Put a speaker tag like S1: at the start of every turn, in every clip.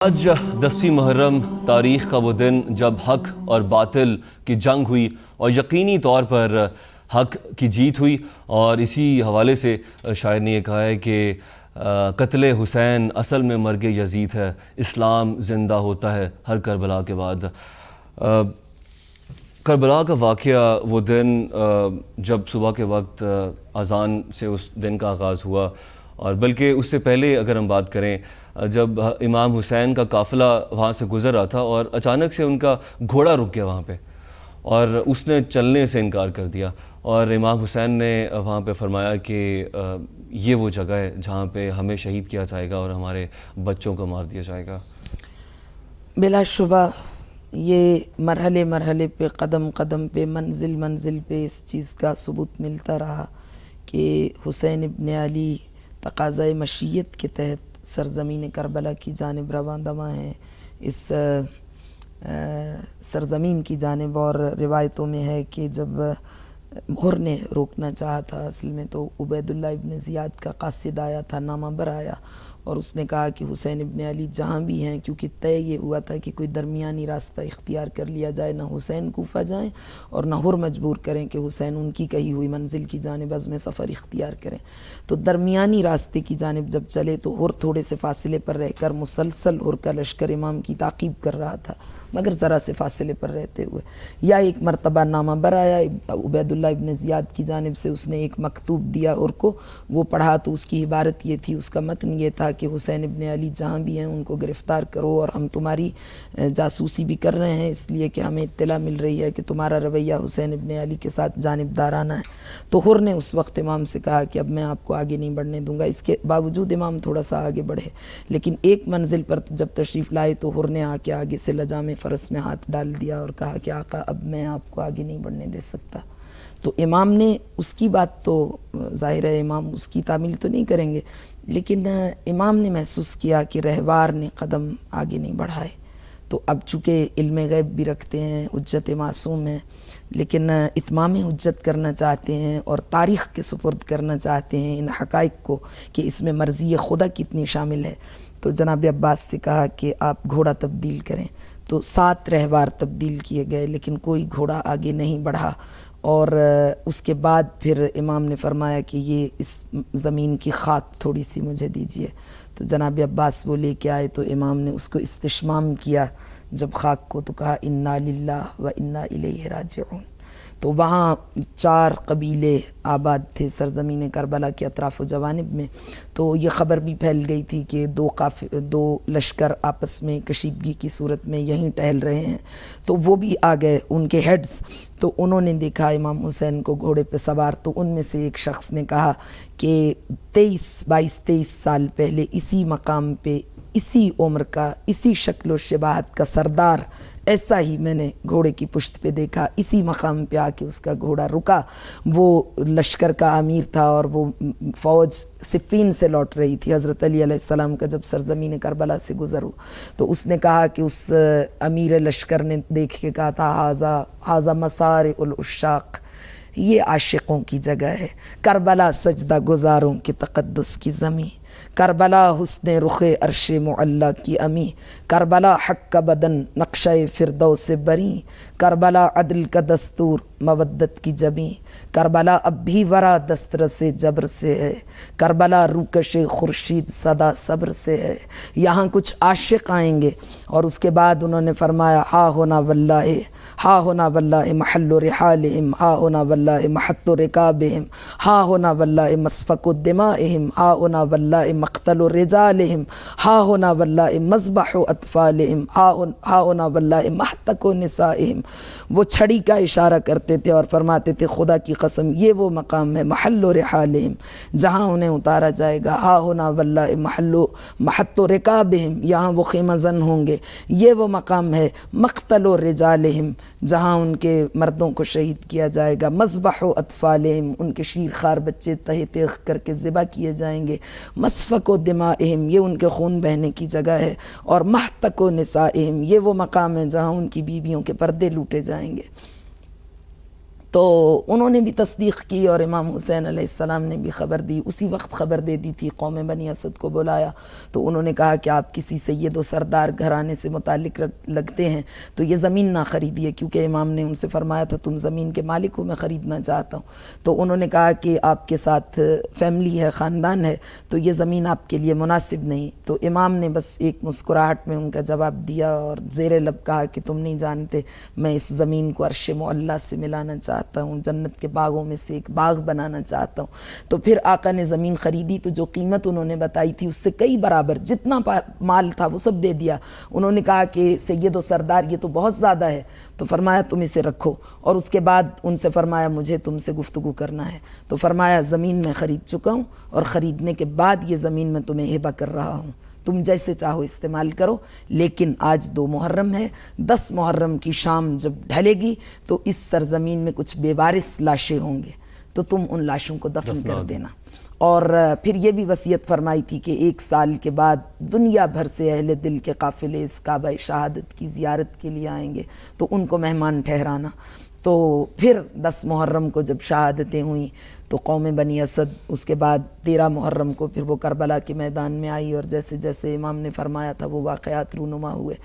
S1: آج 10 محرم تاریخ کا وہ دن جب حق اور باطل کی جنگ ہوئی اور یقینی طور پر حق کی جیت ہوئی، اور اسی حوالے سے شاعر نے یہ کہا ہے کہ قتل حسین اصل میں مرگ یزید ہے، اسلام زندہ ہوتا ہے ہر کربلا کے بعد۔ کربلا کا واقعہ وہ دن جب صبح کے وقت اذان سے اس دن کا آغاز ہوا، اور بلکہ اس سے پہلے اگر ہم بات کریں جب امام حسین کا قافلہ وہاں سے گزر رہا تھا اور اچانک سے ان کا گھوڑا رک گیا وہاں پہ، اور اس نے چلنے سے انکار کر دیا، اور امام حسین نے وہاں پہ فرمایا کہ یہ وہ جگہ ہے جہاں پہ ہمیں شہید کیا جائے گا اور ہمارے بچوں کو مار دیا جائے گا۔
S2: بلا شبہ یہ مرحلے مرحلے پہ، قدم قدم پہ، منزل منزل پہ اس چیز کا ثبوت ملتا رہا کہ حسین ابن علی تقاضۂ مشیت کے تحت سرزمین کربلا کی جانب رواں دواں ہیں، اس سرزمین کی جانب۔ اور روایتوں میں ہے کہ جب ہر نے روکنا چاہا تھا، اصل میں تو عبید اللہ ابن زیاد کا قاصد آیا تھا، نامہ بر آیا، اور اس نے کہا کہ حسین ابن علی جہاں بھی ہیں، کیونکہ طے یہ ہوا تھا کہ کوئی درمیانی راستہ اختیار کر لیا جائے، نہ حسین کوفہ جائیں اور نہ ہر مجبور کریں کہ حسین ان کی کہی ہوئی منزل کی جانب عزم سفر اختیار کریں۔ تو درمیانی راستے کی جانب جب چلے تو ہر تھوڑے سے فاصلے پر رہ کر مسلسل ہر کا لشکر امام کی تعقیب کر رہا تھا، مگر ذرا سے فاصلے پر رہتے ہوئے۔ یا ایک مرتبہ نامہ بر آیا عبید اللہ ابن زیاد کی جانب سے، اس نے ایک مکتوب دیا اور کو وہ پڑھا، تو اس کی عبارت یہ تھی، اس کا متن یہ تھا کہ حسین ابن علی جہاں بھی ہیں ان کو گرفتار کرو، اور ہم تمہاری جاسوسی بھی کر رہے ہیں اس لیے کہ ہمیں اطلاع مل رہی ہے کہ تمہارا رویہ حسین ابن علی کے ساتھ جانبدارانہ ہے۔ تو ہر نے اس وقت امام سے کہا کہ اب میں آپ کو آگے نہیں بڑھنے دوں گا۔ اس کے باوجود امام تھوڑا سا آگے بڑھے، لیکن ایک منزل پر جب تشریف لائے تو ہر نے آ کے آگے سے لجام فرس میں ہاتھ ڈال دیا اور کہا کہ آقا اب میں آپ کو آگے نہیں بڑھنے دے سکتا۔ تو امام نے اس کی بات تو ظاہر ہے امام اس کی تعمیل تو نہیں کریں گے، لیکن امام نے محسوس کیا کہ رہوار نے قدم آگے نہیں بڑھائے، تو اب چونکہ علم غیب بھی رکھتے ہیں، حجت معصوم ہے، لیکن اتمام حجت کرنا چاہتے ہیں اور تاریخ کے سپرد کرنا چاہتے ہیں ان حقائق کو کہ اس میں مرضی خدا کتنی شامل ہے۔ تو جناب عباس سے کہا کہ آپ گھوڑا تبدیل کریں، تو 7 رہوار تبدیل کیے گئے لیکن کوئی گھوڑا آگے نہیں بڑھا۔ اور اس کے بعد پھر امام نے فرمایا کہ یہ اس زمین کی خاک تھوڑی سی مجھے دیجیے، تو جناب عباس وہ لے کے آئے، تو امام نے اس کو استشمام کیا جب خاک کو، تو کہا انا للہ و انا الیہ راجعون۔ تو وہاں 4 قبیلے آباد تھے سرزمین کربلا کے اطراف و جوانب میں، تو یہ خبر بھی پھیل گئی تھی کہ 2 لشکر آپس میں کشیدگی کی صورت میں یہیں ٹہل رہے ہیں، تو وہ بھی آ گئے ان کے ہیڈز، تو انہوں نے دیکھا امام حسین کو گھوڑے پہ سوار، تو ان میں سے ایک شخص نے کہا کہ 22-23 سال پہلے اسی مقام پہ، اسی عمر کا، اسی شکل و شباہت کا سردار ایسا ہی میں نے گھوڑے کی پشت پہ دیکھا، اسی مقام پہ آ کے اس کا گھوڑا رکا۔ وہ لشکر کا امیر تھا اور وہ فوج صفین سے لوٹ رہی تھی، حضرت علی علیہ السلام کا جب سرزمین کربلا سے گزر ہو، تو اس نے کہا کہ اس امیر لشکر نے دیکھ کے کہا تھا ھذا مسارع العشاق، یہ عاشقوں کی جگہ ہے، کربلا سجدہ گزاروں کے تقدس کی زمیں، کربلا حسن رخ عرش معلیٰ کی امی، کربلا حق کا بدن نقشہ فردوس بری، کربلا عدل کا دستور مودت کی جبیں، کربلا اب بھی ورا دسترس جبر سے ہے، کربلا روکش خورشید صدا صبر سے ہے۔ یہاں کچھ عاشق آئیں گے، اور اس کے بعد انہوں نے فرمایا ہا ہونا واللہ محل رحالہم، ہا ہونا واللہ محط رکابہم، ہا ہونا واللہ مسفک دمائہم، ہا ہونا واللہ مقتل رجالہم، ہا ہونا واللہ مذبح اطفالہم، ہا ہونا واللہ محتک نسائہم۔ وہ چھڑی کا اشارہ کرتے تھے اور فرماتے تھے خدا کی قسم یہ وہ مقام ہے محل رحالہم جہاں انہیں اتارا جائے گا، ہا ہونا واللہ محط رکابہم، یہاں وہ خیمہ زن ہوں گے، یہ وہ مقام ہے مقتل رجالہم جہاں ان کے مردوں کو شہید کیا جائے گا، مذبح اطفالہم ان کے شیر خوار بچے تہہ تیغ کر کے ذبح کیے جائیں گے، مسفک دمائہم یہ ان کے خون بہنے کی جگہ ہے، اور محتک نسائہم یہ وہ مقام ہے جہاں ان کی بیویوں کے پردے لوٹے جائیں گے۔ تو انہوں نے بھی تصدیق کی اور امام حسین علیہ السلام نے بھی خبر دی. اسی وقت خبر دے دی تھی. قوم بنی اسد کو بلایا تو انہوں نے کہا کہ آپ کسی سید و سردار گھرانے سے متعلق لگتے ہیں تو یہ زمین نہ خریدیے, کیونکہ امام نے ان سے فرمایا تھا تم زمین کے مالک ہو, میں خریدنا چاہتا ہوں. تو انہوں نے کہا کہ آپ کے ساتھ فیملی ہے, خاندان ہے, تو یہ زمین آپ کے لیے مناسب نہیں. تو امام نے بس ایک مسکراہٹ میں ان کا جواب دیا اور زیر لب کہا کہ تم نہیں جانتے میں اس زمین کو عرش معلیٰ سے ملانا چاہتا ہوں, جنت کے باغوں میں سے ایک باغ بنانا چاہتا ہوں. تو پھر آقا نے زمین خریدی تو جو قیمت انہوں نے بتائی تھی اس سے کئی برابر جتنا مال تھا وہ سب دے دیا. انہوں نے کہا کہ سید و سردار یہ تو بہت زیادہ ہے, تو فرمایا تم اسے رکھو. اور اس کے بعد ان سے فرمایا مجھے تم سے گفتگو کرنا ہے. تو فرمایا زمین میں خرید چکا ہوں اور خریدنے کے بعد یہ زمین میں تمہیں ہبہ کر رہا ہوں, تم جیسے چاہو استعمال کرو, لیکن آج 2 محرم ہے, 10 محرم کی شام جب ڈھلے گی تو اس سرزمین میں کچھ بے وارث لاشیں ہوں گے, تو تم ان لاشوں کو دفن کر دینا. اور پھر یہ بھی وصیت فرمائی تھی کہ 1 سال کے بعد دنیا بھر سے اہل دل کے قافلے اس کعبہ شہادت کی زیارت کے لیے آئیں گے, تو ان کو مہمان ٹھہرانا. تو پھر 10 محرم کو جب شہادتیں ہوئیں تو قوم بنی اسد اس کے بعد 13 محرم کو پھر وہ کربلا کے میدان میں آئی, اور جیسے جیسے امام نے فرمایا تھا وہ واقعات رونما ہوئے.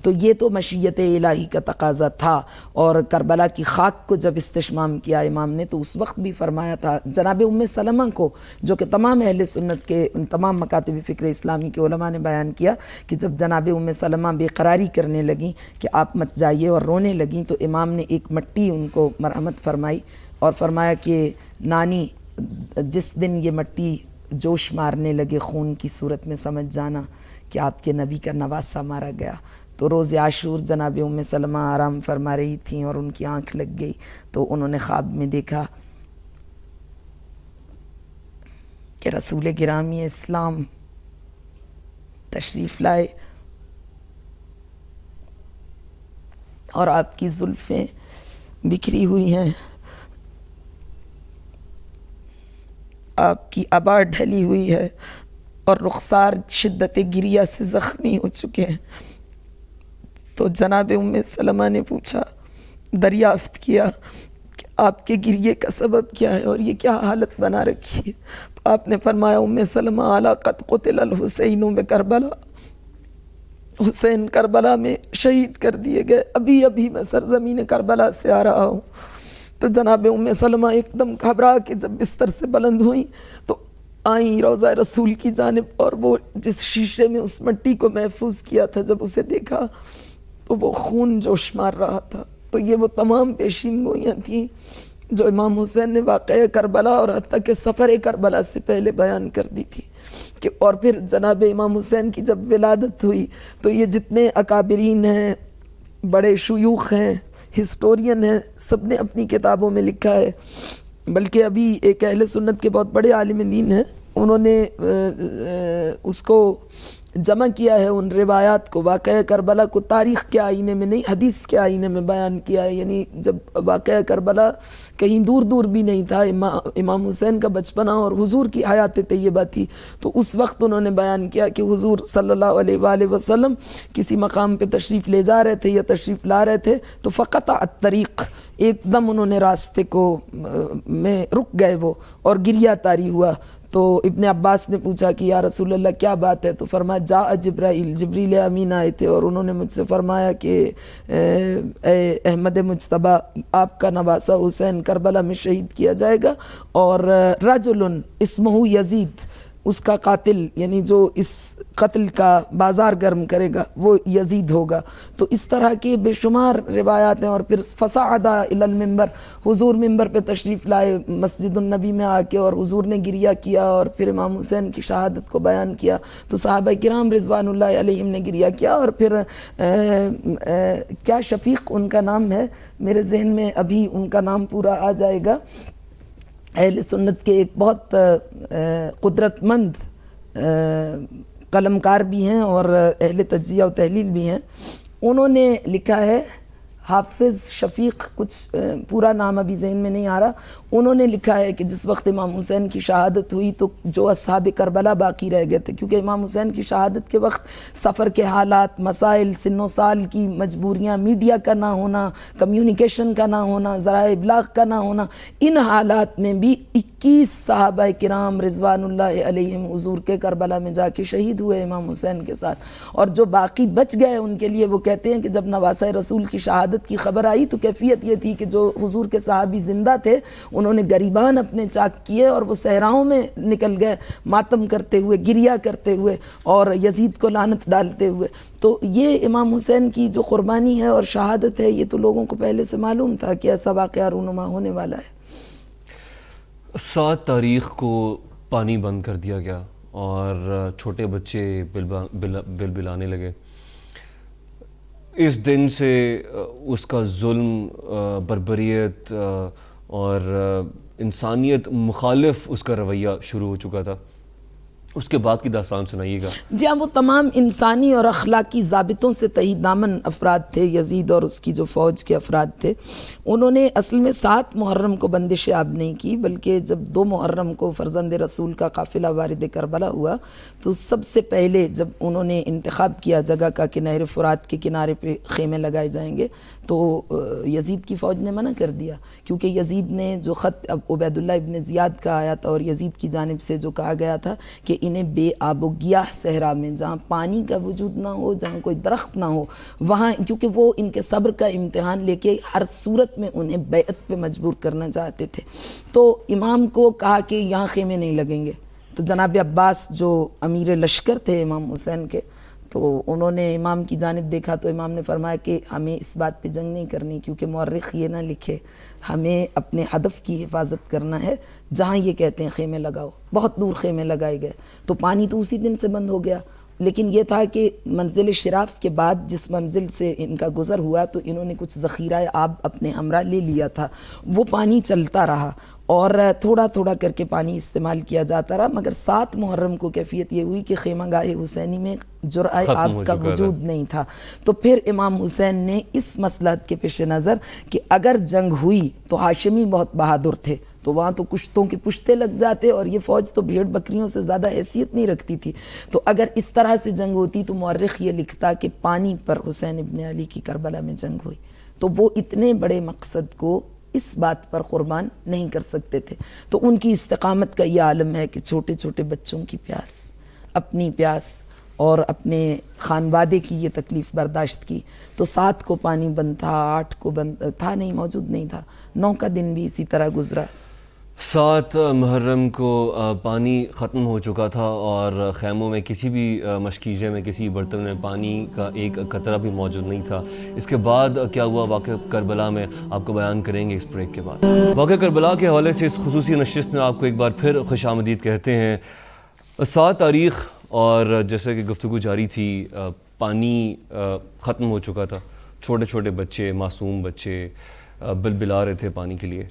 S2: تو یہ تو مشیت الہی کا تقاضا تھا. اور کربلا کی خاک کو جب استشمام کیا امام نے تو اس وقت بھی فرمایا تھا جناب ام سلمہ کو, جو کہ تمام اہل سنت کے ان تمام مکاتب فکر اسلامی کے علماء نے بیان کیا کہ جب جناب ام سلمہ بے قراری کرنے لگیں کہ آپ مت جائیے اور رونے لگیں, تو امام نے ایک مٹی ان کو مرحمت فرمائی اور فرمایا کہ نانی جس دن یہ مٹی جوش مارنے لگے خون کی صورت میں سمجھ جانا کہ آپ کے نبی کا نواسہ مارا گیا. تو روز عاشور جناب ام سلمہ آرام فرما رہی تھیں اور ان کی آنکھ لگ گئی, تو انہوں نے خواب میں دیکھا کہ رسول گرامی اسلام تشریف لائے اور آپ کی زلفیں بکھری ہوئی ہیں, آپ کی عبا ڈھلی ہوئی ہے اور رخسار شدت گریہ سے زخمی ہو چکے ہیں. تو جناب ام سلمہ نے پوچھا, دریافت کیا کہ آپ کے گریے کا سبب کیا ہے اور یہ کیا حالت بنا رکھی ہے. تو آپ نے فرمایا ام سلمہ الا قد قتل الحسین بکربلا, حسین کربلا میں شہید کر دیے گئے, ابھی ابھی میں سرزمین کربلا سے آ رہا ہوں. تو جناب ام سلمہ ایک دم گھبرا کے جب بستر سے بلند ہوئیں تو آئیں روضہ رسول کی جانب, اور وہ جس شیشے میں اس مٹی کو محفوظ کیا تھا جب اسے دیکھا تو وہ خون جوش مار رہا تھا. تو یہ وہ تمام پیشین گوئیاں تھیں جو امام حسین نے واقعہ کربلا اور حتیٰ کہ سفر کربلا سے پہلے بیان کر دی تھی. کہ اور پھر جناب امام حسین کی جب ولادت ہوئی تو یہ جتنے اکابرین ہیں, بڑے شیوخ ہیں, ہسٹورین ہیں, سب نے اپنی کتابوں میں لکھا ہے. بلکہ ابھی ایک اہل سنت کے بہت بڑے عالم دین ہیں, انہوں نے اس کو جمع کیا ہے, ان روایات کو, واقعہ کربلا کو تاریخ کے آئینے میں نہیں حدیث کے آئینے میں بیان کیا ہے. یعنی جب واقعہ کربلا کہیں دور دور بھی نہیں تھا, امام حسین کا بچپنا اور حضور کی حیات طیبہ تھی, تو اس وقت انہوں نے بیان کیا کہ حضور صلی اللہ علیہ وآلہ وسلم کسی مقام پہ تشریف لے جا رہے تھے یا تشریف لا رہے تھے تو فقط الطریق, ایک دم انہوں نے راستے کو میں رک گئے وہ, اور گریہ طاری ہوا. تو ابن عباس نے پوچھا کہ یا رسول اللہ کیا بات ہے؟ تو فرمایا جاء جبرائیل, جبریل امین آئے تھے اور انہوں نے مجھ سے فرمایا کہ اے احمد مجتبیٰ, آپ کا نواسہ حسین کربلا میں شہید کیا جائے گا, اور رجل اسمہ یزید, اس کا قاتل یعنی جو اس قتل کا بازار گرم کرے گا وہ یزید ہوگا. تو اس طرح کے بے شمار روایات ہیں. اور پھر فصعد الی المنبر, حضور منبر پہ تشریف لائے مسجد النبی میں آ کے, اور حضور نے گریہ کیا اور پھر امام حسین کی شہادت کو بیان کیا. تو صحابہ کرام رضوان اللہ علیہم نے گریہ کیا, اور پھر کیا شفیق ان کا نام ہے, میرے ذہن میں ابھی ان کا نام پورا آ جائے گا, اہل سنت کے ایک بہت قدرت مند قلمکار بھی ہیں اور اہل تجزیہ و تحلیل بھی ہیں. انہوں نے لکھا ہے حافظ شفیق کچھ پورا نام ابھی ذہن میں نہیں آ رہا، انہوں نے لکھا ہے کہ جس وقت امام حسین کی شہادت ہوئی تو جو اصحاب کربلا باقی رہ گئے تھے، کیونکہ امام حسین کی شہادت کے وقت سفر کے حالات، مسائل، سن و سال کی مجبوریاں، میڈیا کا نہ ہونا، کمیونیکیشن کا نہ ہونا، ذرائع ابلاغ کا نہ ہونا، ان حالات میں بھی 21 صحابہ کرام رضوان اللہ علیہم حضور کے کربلا میں جا کے شہید ہوئے امام حسین کے ساتھ، اور جو باقی بچ گئے ان کے لیے وہ کہتے ہیں کہ جب نواسہ رسول کی شہادت کی خبر آئی تو کیفیت یہ تھی کہ جو حضور کے صحابی زندہ تھے انہوں نے گریبان اپنے چاک کیے اور وہ صحراؤں میں نکل گئے ماتم کرتے ہوئے، گریہ کرتے ہوئے اور یزید کو لعنت ڈالتے ہوئے۔ تو یہ امام حسین کی جو قربانی ہے اور شہادت ہے، یہ تو لوگوں کو پہلے سے معلوم تھا کہ ایسا واقعہ رونما ہونے والا ہے۔
S1: 7 تاریخ کو پانی بند کر دیا گیا اور چھوٹے بچے بلبلانے لگے۔ اس دن سے اس کا ظلم، بربریت اور انسانیت مخالف اس کا رویہ شروع ہو چکا تھا۔ اس کے بعد کی داستان سنائیے گا۔
S2: جی ہاں، وہ تمام انسانی اور اخلاقی ضابطوں سے تہی دامن افراد تھے یزید اور اس کی جو فوج کے افراد تھے۔ انہوں نے اصل میں 7 محرم کو بندش آب نہیں کی، بلکہ جب 2 محرم کو فرزند رسول کا قافلہ وارد کربلا ہوا تو سب سے پہلے جب انہوں نے انتخاب کیا جگہ کا کہ نہر فرات کے کنارے پہ خیمے لگائے جائیں گے تو یزید کی فوج نے منع کر دیا، کیونکہ یزید نے جو خط اب عبید اللہ ابن زیاد کا آیا تھا اور یزید کی جانب سے جو کہا گیا تھا کہ انہیں بے آب و گیاہ صحرا میں جہاں پانی کا وجود نہ ہو، جہاں کوئی درخت نہ ہو، وہاں، کیونکہ وہ ان کے صبر کا امتحان لے کے ہر صورت میں انہیں بیعت پہ مجبور کرنا چاہتے تھے، تو امام کو کہا کہ یہاں خیمے نہیں لگیں گے۔ تو جناب عباس جو امیر لشکر تھے امام حسین کے، تو انہوں نے امام کی جانب دیکھا تو امام نے فرمایا کہ ہمیں اس بات پہ جنگ نہیں کرنی، کیونکہ مورخ یہ نہ لکھے، ہمیں اپنے ہدف کی حفاظت کرنا ہے، جہاں یہ کہتے ہیں خیمے لگاؤ۔ بہت دور خیمے لگائے گئے تو پانی تو اسی دن سے بند ہو گیا، لیکن یہ تھا کہ منزل شراف کے بعد جس منزل سے ان کا گزر ہوا تو انہوں نے کچھ ذخیرہ آب اپنے ہمراہ لے لیا تھا، وہ پانی چلتا رہا اور تھوڑا تھوڑا کر کے پانی استعمال کیا جاتا رہا، مگر 7 محرم کو کیفیت یہ ہوئی کہ خیمہ گاہ حسینی میں جرعہ آب کا وجود نہیں تھا۔ تو پھر امام حسین نے اس مصلحت کے پیش نظر کہ اگر جنگ ہوئی تو ہاشمی بہت بہادر تھے تو وہاں تو کشتوں کی پشتے لگ جاتے اور یہ فوج تو بھیڑ بکریوں سے زیادہ حیثیت نہیں رکھتی تھی، تو اگر اس طرح سے جنگ ہوتی تو مورخ یہ لکھتا کہ پانی پر حسین ابن علی کی کربلا میں جنگ ہوئی، تو وہ اتنے بڑے مقصد کو اس بات پر قربان نہیں کر سکتے تھے۔ تو ان کی استقامت کا یہ عالم ہے کہ چھوٹے چھوٹے بچوں کی پیاس، اپنی پیاس اور اپنے خانوادے کی یہ تکلیف برداشت کی۔ تو 7 کو پانی بند تھا، 8 کو بند تھا نہیں، موجود نہیں تھا، 9 کا دن بھی اسی طرح گزرا۔
S1: 7 محرم کو پانی ختم ہو چکا تھا اور خیموں میں کسی بھی مشکیزے میں، کسی برتن میں پانی کا ایک قطرہ بھی موجود نہیں تھا۔ اس کے بعد کیا ہوا واقعہ کربلا میں آپ کو بیان کریں گے اس بریک کے بعد۔ واقعہ کربلا کے حوالے سے اس خصوصی نشست میں آپ کو ایک بار پھر خوش آمدید کہتے ہیں۔ 7 تاریخ اور جیسے کہ گفتگو جاری تھی، پانی ختم ہو چکا تھا، چھوٹے چھوٹے بچے، معصوم بچے بلبلا رہے تھے پانی کے لیے۔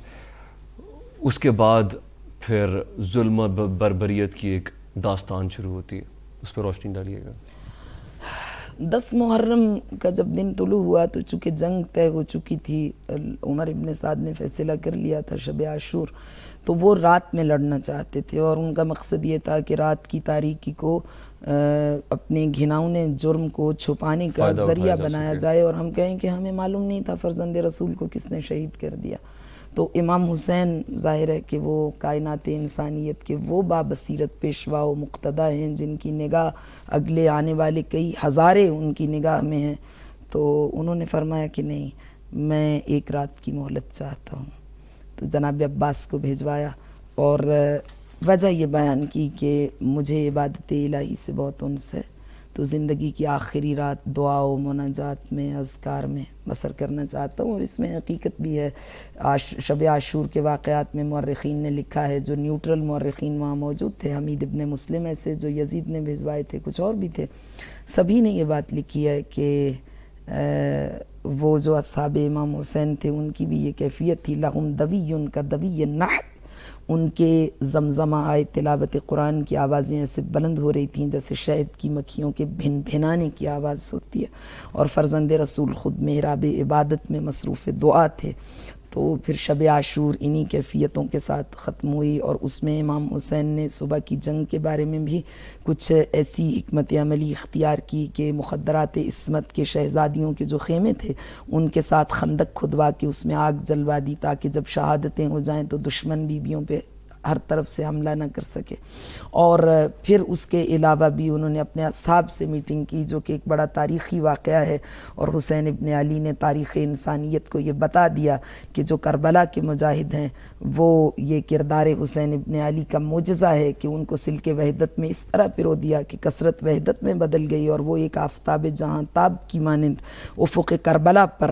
S1: اس کے بعد پھر ظلم و بربریت کی ایک داستان شروع ہوتی ہے، اس پہ روشنی ڈالیے گا۔
S2: 10 محرم کا جب دن طلوع ہوا تو چونکہ جنگ طے ہو چکی تھی، عمر ابن سعد نے فیصلہ کر لیا تھا شب عاشور، تو وہ رات میں لڑنا چاہتے تھے اور ان کا مقصد یہ تھا کہ رات کی تاریکی کو اپنے گھناؤنے جرم کو چھپانے کا ذریعہ بنایا جائے اور ہم کہیں کہ ہمیں معلوم نہیں تھا فرزند رسول کو کس نے شہید کر دیا۔ تو امام حسین ظاہر ہے کہ وہ کائنات انسانیت کے وہ بابصیرت پیشوا و مقتدی ہیں جن کی نگاہ اگلے آنے والے کئی ہزارے ان کی نگاہ میں ہیں، تو انہوں نے فرمایا کہ نہیں، میں ایک رات کی مہلت چاہتا ہوں۔ تو جناب عباس کو بھیجوایا اور وجہ یہ بیان کی کہ مجھے عبادت الہی سے بہت انس ہے، تو زندگی کی آخری رات دعا و مناجات میں، اذکار میں بسر کرنا چاہتا ہوں، اور اس میں حقیقت بھی ہے۔ شب عاشور کے واقعات میں مورخین نے لکھا ہے، جو نیوٹرل مورخین وہاں موجود تھے، حمید ابن مسلم ایسے جو یزید نے بھیجوائے تھے، کچھ اور بھی تھے، سبھی نے یہ بات لکھی ہے کہ وہ جو اصحاب امام حسین تھے ان کی بھی یہ کیفیت تھی، لہم دوی کا دوی النحل، ان کے زمزمہ آئے تلاوت قرآن کی آوازیں ایسے بلند ہو رہی تھیں جیسے شہد کی مکھیوں کے بھن بھنانے کی آواز ہوتی ہے، اور فرزند رسول خود محراب عبادت میں مصروف دعا تھے۔ تو پھر شب عاشور انہی کیفیتوں کے ساتھ ختم ہوئی، اور اس میں امام حسین نے صبح کی جنگ کے بارے میں بھی کچھ ایسی حکمت عملی اختیار کی کہ مخدرات عصمت کے شہزادیوں کے جو خیمے تھے ان کے ساتھ خندق کھدوا کے اس میں آگ جلوا دی، تاکہ جب شہادتیں ہو جائیں تو دشمن بیویوں پہ ہر طرف سے حملہ نہ کر سکے۔ اور پھر اس کے علاوہ بھی انہوں نے اپنے اصحاب سے میٹنگ کی، جو کہ ایک بڑا تاریخی واقعہ ہے، اور حسین ابن علی نے تاریخ انسانیت کو یہ بتا دیا کہ جو کربلا کے مجاہد ہیں وہ یہ کردار حسین ابن علی کا معجزہ ہے کہ ان کو سلک وحدت میں اس طرح پرو دیا کہ کثرت وحدت میں بدل گئی، اور وہ ایک آفتاب جہاں تاب کی مانند افق کربلا پر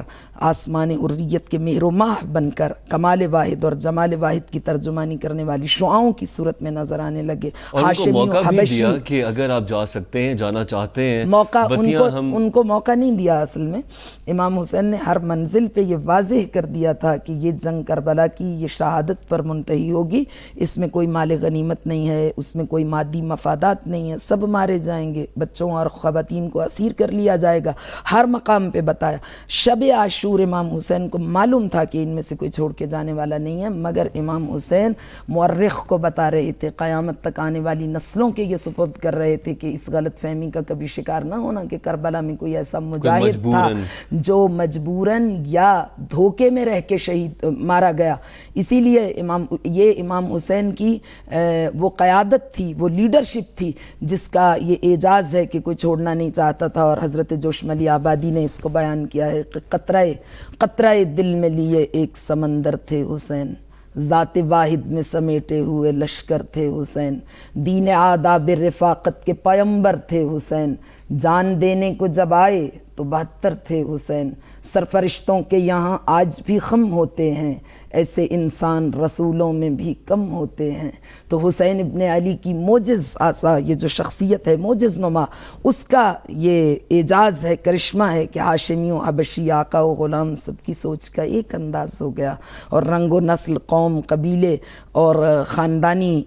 S2: آسمان حریت کے مہر و ماہ بن کر کمال واحد اور جمال واحد کی ترجمانی کرنے والی شعاؤں کی صورت میں نظر آنے لگے۔
S1: اور ان کو موقع بھی دیا کہ اگر آپ جا سکتے ہیں، جانا چاہتے ہیں،
S2: موقع ان کو موقع نہیں دیا۔ اصل میں امام حسین نے ہر منزل پہ یہ واضح کر دیا تھا کہ یہ جنگ کربلا کی یہ شہادت پر منتہی ہوگی، اس میں کوئی مال غنیمت نہیں ہے، اس میں کوئی مادی مفادات نہیں ہے، سب مارے جائیں گے، بچوں اور خواتین کو اسیر کر لیا جائے گا، ہر مقام پہ بتایا۔ شب عاشور امام حسین کو معلوم تھا کہ ان میں سے کوئی چھوڑ کے جانے والا نہیں ہے، مگر امام حسین مورخ کو بتا رہے تھے، قیامت تک آنے والی نسلوں کے یہ سپرد کر رہے تھے کہ اس غلط فہمی کا کبھی شکار نہ ہونا کہ کربلا میں کوئی ایسا مجاہد تھا جو مجبوراً یا دھوکے میں رہ کے شہید مارا گیا۔ اسی لیے امام حسین کی وہ قیادت تھی، وہ لیڈرشپ تھی جس کا یہ اعجاز ہے کہ کوئی چھوڑنا نہیں چاہتا تھا، اور حضرت جوشم علی آبادی نے اس کو بیان کیا ہے کہ قطرہ دل میں لیے ایک سمندر تھے حسین، ذات واحد میں سمیٹے ہوئے لشکر تھے حسین، دین آداب رفاقت کے پیمبر تھے حسین، جان دینے کو جب آئے تو 72 تھے حسین، سرفرشتوں کے یہاں آج بھی خم ہوتے ہیں، ایسے انسان رسولوں میں بھی کم ہوتے ہیں۔ تو حسین ابن علی کی موجز آسا یہ جو شخصیت ہے موجز نما، اس کا یہ اعجاز ہے، کرشمہ ہے کہ ہاشمی و حبشی آقا و غلام سب کی سوچ کا ایک انداز ہو گیا، اور رنگ و نسل، قوم، قبیلے اور خاندانی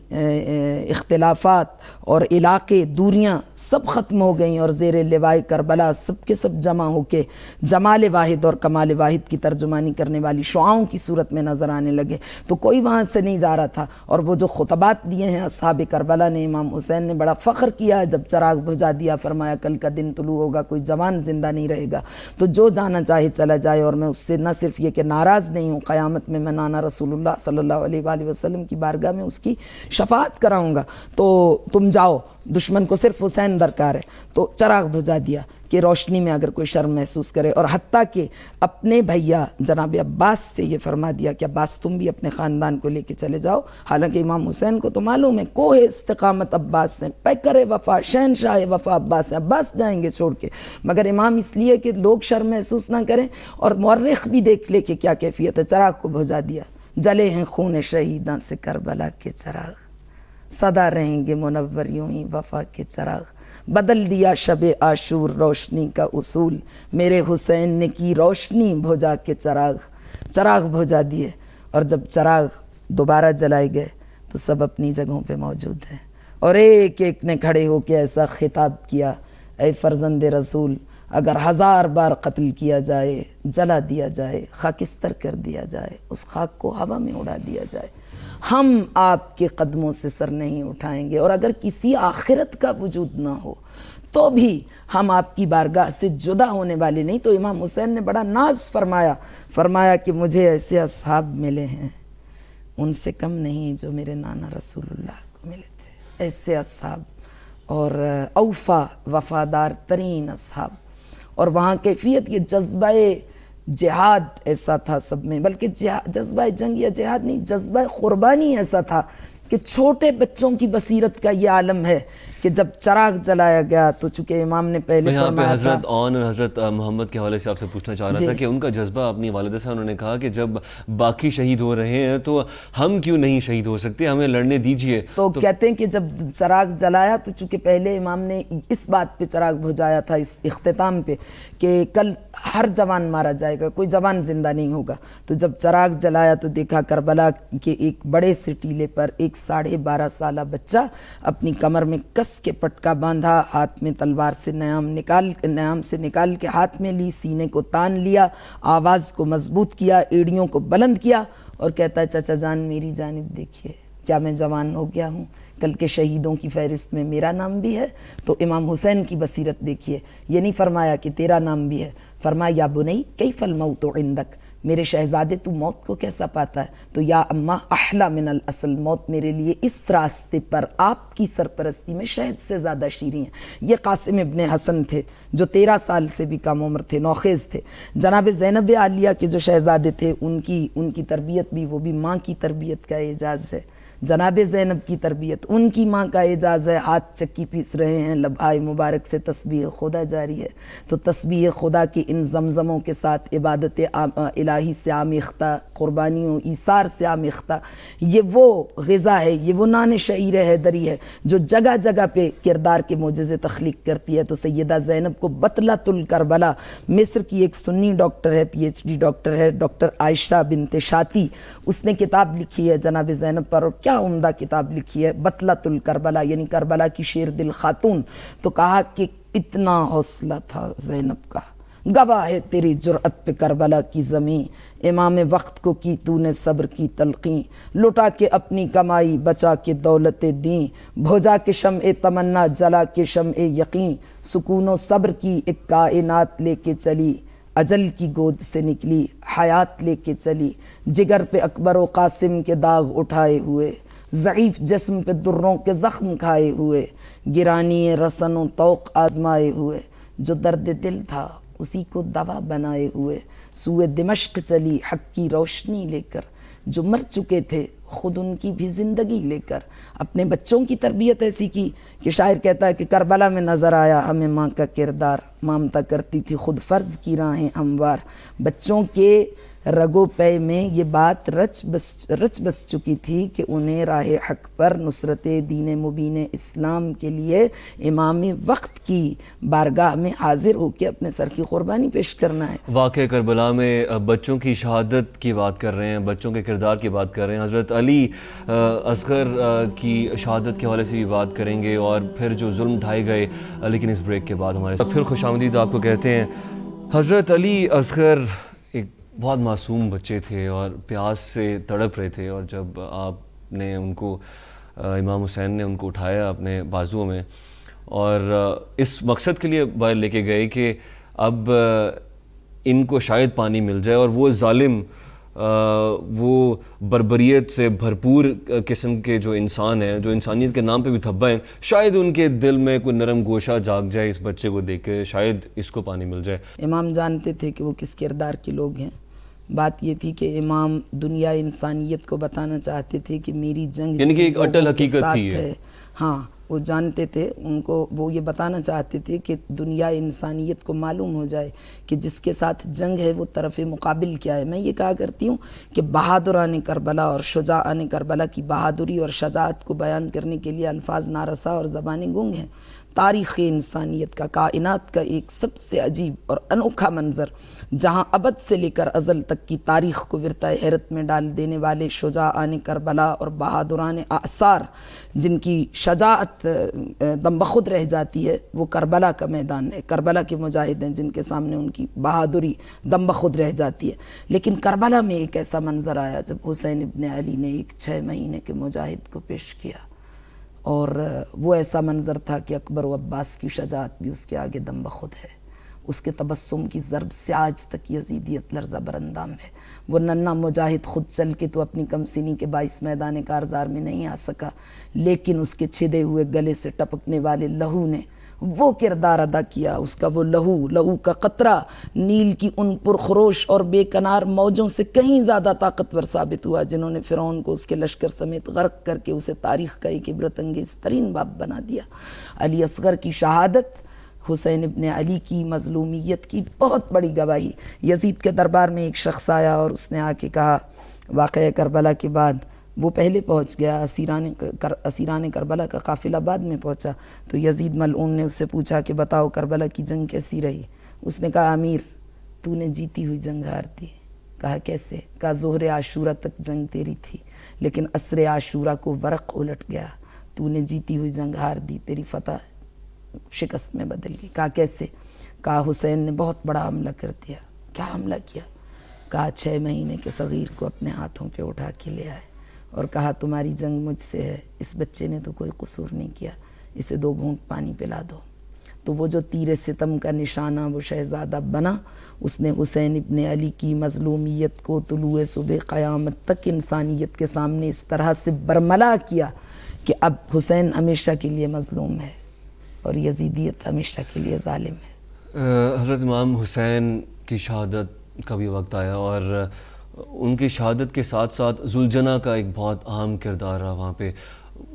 S2: اختلافات اور علاقے، دوریاں سب ختم ہو گئیں، اور زیر لوائے کربلا سب کے سب جمع ہو کے جمال واحد اور کمال واحد کی ترجمانی کرنے والی شعاؤں کی صورت میں نظر آنے لگے۔ تو کوئی وہاں سے نہیں جا رہا تھا، اور وہ جو خطبات دیے ہیں اصحاب کربلا نے، امام حسین نے بڑا فخر کیا جب چراغ بجھا دیا، فرمایا کل کا دن طلوع ہوگا، کوئی جوان زندہ نہیں رہے گا، تو جو جانا چاہے چلا جائے، اور میں اس سے نہ صرف یہ کہ ناراض نہیں ہوں، قیامت میں میں نانا رسول اللہ صلی اللہ علیہ وآلہ وسلم کی بارگاہ میں اس کی شفاعت کراؤں گا، تو تم جاؤ، دشمن کو صرف حسین درکار ہے۔ تو چراغ بجھا دیا کہ روشنی میں اگر کوئی شرم محسوس کرے، اور حتیٰ کہ اپنے بھیا جناب عباس سے یہ فرما دیا کہ عباس تم بھی اپنے خاندان کو لے کے چلے جاؤ، حالانکہ امام حسین کو تو معلوم ہے کوہ استقامت عباس سے، پیکر وفا، شہنشاہ وفا عباس ہے، عباس جائیں گے چھوڑ کے، مگر امام اس لیے کہ لوگ شرم محسوس نہ کریں، اور مورخ بھی دیکھ لے کہ کیا کیفیت ہے، چراغ کو بجھا دیا، جلے ہیں خون شہیداں سے کربلا کے چراغ، سدا رہیں گے منور یوں ہی وفا کے چراغ، بدل دیا شب عاشور روشنی کا اصول، میرے حسین نے کی روشنی بھجا کے چراغ بھجا دیے، اور جب چراغ دوبارہ جلائے گئے تو سب اپنی جگہوں پہ موجود ہیں، اور ایک ایک نے کھڑے ہو کے ایسا خطاب کیا، اے فرزند رسول، اگر 1000 بار قتل کیا جائے، جلا دیا جائے، خاکستر کر دیا جائے، اس خاک کو ہوا میں اڑا دیا جائے، ہم آپ کے قدموں سے سر نہیں اٹھائیں گے، اور اگر کسی آخرت کا وجود نہ ہو تو بھی ہم آپ کی بارگاہ سے جدا ہونے والے نہیں۔ تو امام حسین نے بڑا ناز فرمایا کہ مجھے ایسے اصحاب ملے ہیں ان سے کم نہیں جو میرے نانا رسول اللہ کو ملے تھے، ایسے اصحاب، اور اوفا وفادار ترین اصحاب، اور وہاں کیفیت یہ جذبہ جہاد ایسا تھا سب میں، بلکہ جذبہ جنگ یا جہاد نہیں، جذبہ قربانی ایسا تھا کہ چھوٹے بچوں کی بصیرت کا یہ عالم ہے کہ جب چراغ جلایا گیا تو چونکہ امام نے پہلے
S1: یہاں پہ
S2: فرمایا تھا.
S1: حضرت عون اور حضرت محمد کے حوالے سے آپ سے پوچھنا چاہ رہا تھا کہ ان کا جذبہ اپنی والدہ سے انہوں نے کہا کہ جب باقی شہید ہو رہے ہیں تو ہم کیوں نہیں شہید ہو سکتے, ہمیں لڑنے دیجئے.
S2: تو کہتے ہیں کہ جب چراغ جلایا تو چونکہ پہلے امام نے اس بات پہ چراغ بجھایا تھا اس اختتام پہ کہ کل ہر جوان مارا جائے گا, کوئی جوان زندہ نہیں ہوگا. تو جب چراغ جلایا تو دیکھا کربلا کے ایک بڑے سے ٹیلے پر ایک 12.5 سالہ بچہ اپنی کمر میں کس کے پٹکا باندھا, ہاتھ میں تلوار سے نیام سے نکال کے ہاتھ میں لی, سینے کو تان لیا, آواز کو مضبوط کیا, ایڑیوں کو بلند کیا اور کہتا ہے چچا جان میری جانب دیکھیے, کیا میں جوان ہو گیا ہوں؟ کل کے شہیدوں کی فہرست میں میرا نام بھی ہے. تو امام حسین کی بصیرت دیکھیے, یہ نہیں فرمایا کہ تیرا نام بھی ہے, فرمایا یا بنی کیف الموت عندک, میرے شہزادے تو موت کو کیسا پاتا ہے؟ تو یا اماں احلی من الاصل, موت میرے لیے اس راستے پر آپ کی سرپرستی میں شہد سے زیادہ شیریں ہیں. یہ قاسم ابن حسن تھے جو 13 سال سے بھی کم عمر تھے, نوخیز تھے. جناب زینب عالیہ کے جو شہزادے تھے ان کی تربیت بھی وہ بھی ماں کی تربیت کا اعجاز ہے. جناب زینب کی تربیت ان کی ماں کا اعجاز ہے, ہاتھ چکی پیس رہے ہیں, لبھائے مبارک سے تسبیح خدا جاری ہے. تو تسبیح خدا کے ان زمزموں کے ساتھ عبادت الہی سے آمیختہ, قربانیوں ایثار سے آمیختہ, یہ وہ غذا ہے, یہ وہ نان شعیر حیدری ہے جو جگہ جگہ پہ کردار کے معجزے تخلیق کرتی ہے. تو سیدہ زینب کو بطلۃ الکربلا, مصر کی ایک سنی ڈاکٹر ہے, PhD ڈاکٹر ہے, ڈاکٹر عائشہ بنت شاتی, اس نے کتاب لکھی ہے جناب زینب پر, اور کیا عمدہ کتاب لکھی ہے, بطلۃ الکربلا یعنی کربلا کی شیر دل خاتون. تو کہا کہ اتنا حوصلہ تھا زینب کا, گواہ ہے تیری جرأت پہ کربلا کی زمین, امام وقت کو کی تو نے صبر کی تلقین, لٹا کے اپنی کمائی بچا کے دولت دین, بھوجا کے شمع تمنا جلا کے شمع یقین, سکون و صبر کی ایک کائنات لے کے چلی, اجل کی گود سے نکلی حیات لے کے چلی, جگر پہ اکبر و قاسم کے داغ اٹھائے ہوئے, ضعیف جسم پہ دروں کے زخم کھائے ہوئے, گرانی رسن و توق آزمائے ہوئے, جو درد دل تھا اسی کو دوا بنائے ہوئے, سوئے دمشق چلی حق کی روشنی لے کر, جو مر چکے تھے خود ان کی بھی زندگی لے کر. اپنے بچوں کی تربیت ایسی کی کہ شاعر کہتا ہے کہ کربلا میں نظر آیا ہمیں ماں کا کردار, مامتا کرتی تھی خود فرض کی راہیں ہموار. بچوں کے رگو پے میں یہ بات رچ بس چکی تھی کہ انہیں راہ حق پر نصرت دین مبین اسلام کے لیے امام وقت کی بارگاہ میں حاضر ہو کے اپنے سر کی قربانی پیش کرنا ہے.
S1: واقعہ کربلا میں بچوں کی شہادت کی بات کر رہے ہیں, بچوں کے کردار کی بات کر رہے ہیں, حضرت علی اصغر کی شہادت کے حوالے سے بھی بات کریں گے, اور پھر جو ظلم ڈھائے گئے, لیکن اس بریک کے بعد ہمارے ساتھ پھر خوش آمدید آپ کو کہتے ہیں. حضرت علی اصغر ایک بہت معصوم بچے تھے اور پیاس سے تڑپ رہے تھے, اور جب آپ نے ان کو, امام حسین نے ان کو اٹھایا اپنے بازوؤں میں اور اس مقصد کے لیے باہر لے کے گئے کہ اب ان کو شاید پانی مل جائے, اور وہ ظالم, وہ بربریت سے بھرپور قسم کے جو انسان ہیں, جو انسانیت کے نام پہ بھی دھبا ہیں, شاید ان کے دل میں کوئی نرم گوشہ جاگ جائے اس بچے کو دیکھ کے, شاید اس کو پانی مل جائے.
S2: امام جانتے تھے کہ وہ کس کردار کے لوگ ہیں. بات یہ تھی کہ امام دنیا انسانیت کو بتانا چاہتے تھے کہ میری جنگ
S1: یعنی کہ ایک اٹل حقیقت تھی
S2: ہے. ہاں, وہ جانتے تھے, ان کو وہ یہ بتانا چاہتے تھے کہ دنیا انسانیت کو معلوم ہو جائے کہ جس کے ساتھ جنگ ہے وہ طرف مقابل کیا ہے. میں یہ کہا کرتی ہوں کہ بہادران کربلا اور شجاعان کربلا کی بہادری اور شجاعت کو بیان کرنے کے لیے الفاظ نارسا اور زبانیں گنگ ہیں. تاریخ انسانیت کا, کائنات کا ایک سب سے عجیب اور انوکھا منظر, جہاں ابد سے لے کر ازل تک کی تاریخ کو ورطۂ حیرت میں ڈال دینے والے شجاعان کربلا اور بہادران اعصار, جن کی شجاعت دم بخود رہ جاتی ہے, وہ کربلا کا میدان ہے. کربلا کے مجاہد ہیں جن کے سامنے ان کی بہادری دم بخود رہ جاتی ہے. لیکن کربلا میں ایک ایسا منظر آیا جب حسین ابن علی نے ایک 6 مہینے کے مجاہد کو پیش کیا, اور وہ ایسا منظر تھا کہ اکبر و عباس کی شجاعت بھی اس کے آگے دم بخود ہے. اس کے تبسم کی ضرب سے آج تک یزیدیت لرزہ براندام ہے. وہ ننھا مجاہد خود چل کے تو اپنی کم سینی کے باعث میدان کارزار میں نہیں آ سکا, لیکن اس کے چھدے ہوئے گلے سے ٹپکنے والے لہو نے وہ کردار ادا کیا، اس کا وہ لہو کا قطرہ نیل کی ان پرخروش اور بے کنار موجوں سے کہیں زیادہ طاقتور ثابت ہوا، جنہوں نے فرعون کو اس کے لشکر سمیت غرق کر کے اسے تاریخ کا ایک عبرت انگیز ترین باب بنا دیا۔ علی اصغر کی شہادت حسین ابن علی کی مظلومیت کی بہت بڑی گواہی۔ یزید کے دربار میں ایک شخص آیا اور اس نے آ کے کہا، واقعہ کربلا کے بعد وہ پہلے پہنچ گیا، اسیران کربلا کا قافلہ بعد میں پہنچا، تو یزید ملعون نے اس سے پوچھا کہ بتاؤ کربلا کی جنگ کیسی رہی؟ اس نے کہا، امیر تو نے جیتی ہوئی جنگ ہار دی۔ کہا کیسے؟ کہا ظہر عاشورہ تک جنگ تیری تھی، لیکن عصر عاشورہ کو ورق الٹ گیا، تو نے جیتی ہوئی جنگ ہار دی، تیری فتح شکست میں بدل گئی۔ کہا کیسے؟ کہا حسین نے بہت بڑا حملہ کر دیا۔ کیا حملہ کیا؟ کہا 6 مہینے کے صغیر کو اپنے ہاتھوں پہ اٹھا کے لے آئے اور کہا تمہاری جنگ مجھ سے ہے، اس بچے نے تو کوئی قصور نہیں کیا، اسے 2 گھونٹ پانی پلا دو۔ تو وہ جو تیر ستم کا نشانہ وہ شہزادہ بنا، اس نے حسین ابن علی کی مظلومیت کو طلوع صبح قیامت تک انسانیت کے سامنے اس طرح سے برملا کیا کہ اب حسین ہمیشہ کے لیے مظلوم ہے اور یزیدیت ہمیشہ کے لیے ظالم ہے۔
S1: حضرت امام حسین کی شہادت کا بھی وقت آیا اور ان کی شہادت کے ساتھ ساتھ ذوالجناح کا ایک بہت اہم کردار رہا وہاں پہ،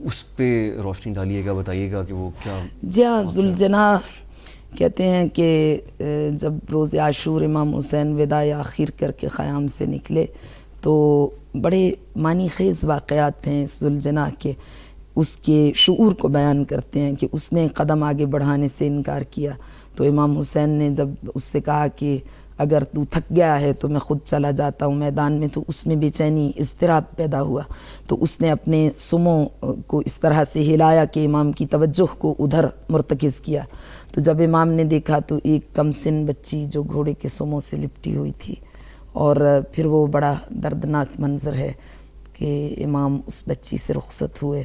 S1: اس پہ روشنی ڈالیے گا، بتائیے گا کہ وہ کیا؟
S2: جی ہاں، ذوالجناح کہتے ہیں کہ جب روز عاشور امام حسین وداع آخر کر کے خیام سے نکلے تو بڑے معنی خیز واقعات ہیں اس ذوالجناح کے، اس کے شعور کو بیان کرتے ہیں کہ اس نے قدم آگے بڑھانے سے انکار کیا، تو امام حسین نے جب اس سے کہا کہ اگر تو تھک گیا ہے تو میں خود چلا جاتا ہوں میدان میں، تو اس میں بے چینی اضطراب پیدا ہوا، تو اس نے اپنے سموں کو اس طرح سے ہلایا کہ امام کی توجہ کو ادھر مرتکز کیا، تو جب امام نے دیکھا تو ایک کم سن بچی جو گھوڑے کے سموں سے لپٹی ہوئی تھی، اور پھر وہ بڑا دردناک منظر ہے کہ امام اس بچی سے رخصت ہوئے